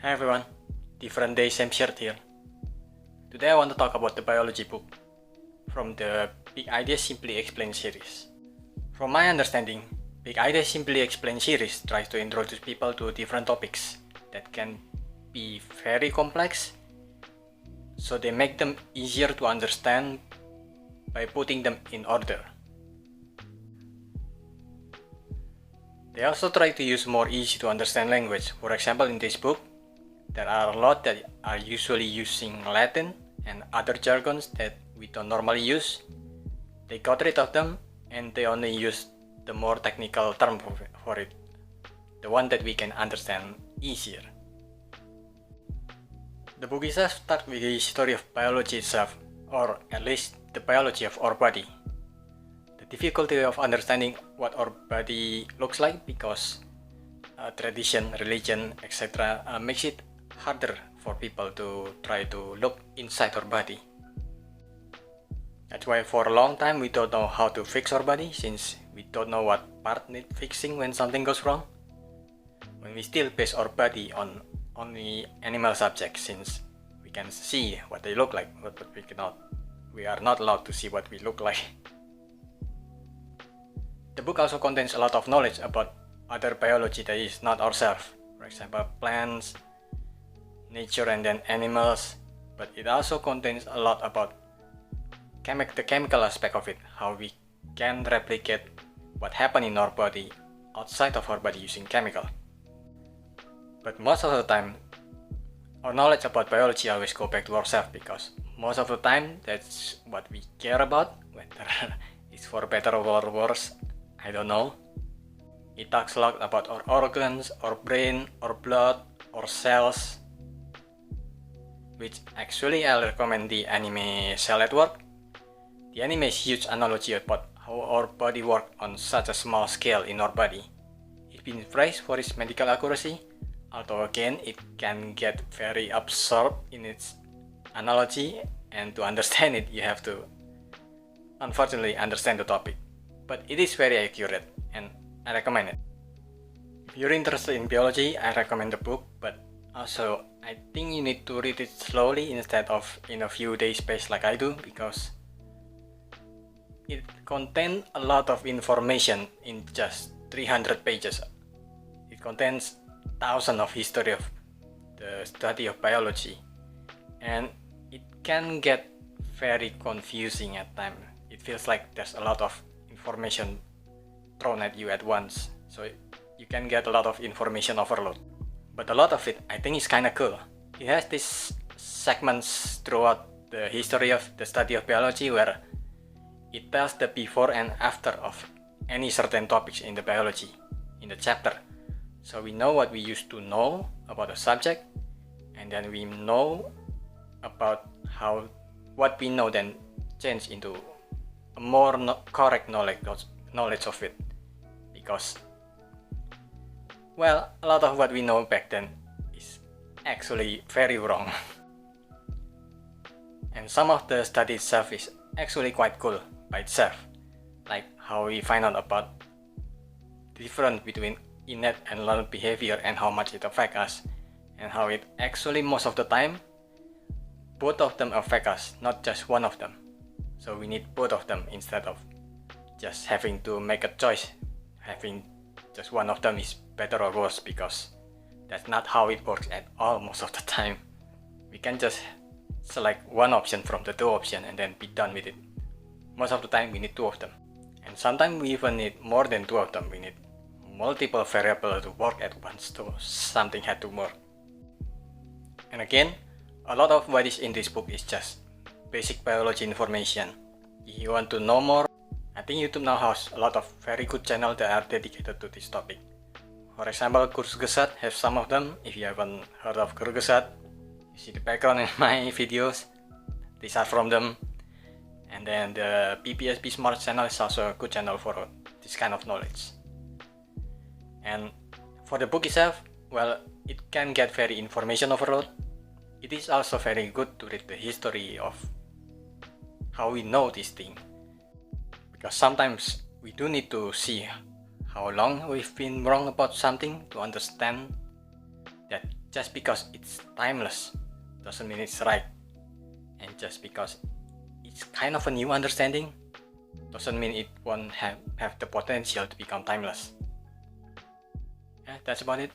Hi everyone, different day, same shirt here. Today I want to talk about the biology book from the Big Ideas Simply Explained series. From my understanding, Big Ideas Simply Explained series tries to introduce people to different topics that can be very complex, so they make them easier to understand by putting them in order. They also try to use more easy to understand language. For example, in this book, there are a lot that are usually using Latin and other jargons that we don't normally use. They got rid of them and they only use the more technical term for it, the one that we can understand easier. The book itself starts with the history of biology itself, or at least the biology of our body. The difficulty of understanding what our body looks like because tradition, religion, etc. Makes it harder for people to try to look inside our body. That's why for a long time we don't know how to fix our body, since we don't know what part needs fixing when something goes wrong. When we still base our body on only animal subjects, since we can see what they look like, but we are not allowed to see what we look like. The book also contains a lot of knowledge about other biology that is not ourselves, for example plants, nature, and then animals, but it also contains a lot about the chemical aspect of it, how we can replicate what happened in our body outside of our body using chemical. But most of the time, our knowledge about biology always go back to ourselves, because most of the time that's what we care about, whether it's for better or worse, I don't know. It talks a lot about our organs, our brain, our blood, our cells, which actually I'll recommend the anime Cell at Work. The anime is a huge analogy about how our body works on such a small scale in our body. It's been praised for its medical accuracy, although again it can get very absorbed in its analogy, and to understand it you have to unfortunately understand the topic. But it is very accurate and I recommend it. If you're interested in biology, I recommend the book, but also I think you need to read it slowly instead of in a few days pace like I do, because it contains a lot of information in just 300 pages. It contains thousands of history of the study of biology, and it can get very confusing at times. It feels like there's a lot of information thrown at you at once, so you can get a lot of information overload. But a lot of it I think is kinda cool. It has these segments throughout the history of the study of biology where it tells the before and after of any certain topics in the biology, in the chapter. So we know what we used to know about a subject, and then we know about how what we know then change into a more correct knowledge of it, because well, a lot of what we know back then is actually very wrong. And some of the study itself is actually quite cool by itself, like how we find out about the difference between innate and learned behavior and how much it affects us, and how it actually most of the time both of them affect us, not just one of them. So we need both of them instead of just having to make a choice, having just one of them is better or worse, because that's not how it works at all most of the time. We can just select one option from the two options and then be done with it. Most of the time we need two of them, and sometimes we even need more than two of them. We need multiple variables to work at once, so something had to work. And again, a lot of what is in this book is just basic biology information. If you want to know more, I think YouTube now has a lot of very good channels that are dedicated to this topic. For example, Kurzgesagt has some of them. If you haven't heard of Kurzgesagt, you see the background in my videos, these are from them. And then the PPSB Smart channel is also a good channel for this kind of knowledge. And for the book itself, well, it can get very information overload. It is also very good to read the history of how we know this thing, because sometimes we do need to see how long we've been wrong about something to understand that just because it's timeless doesn't mean it's right. And just because it's kind of a new understanding doesn't mean it won't have the potential to become timeless. Yeah, that's about it.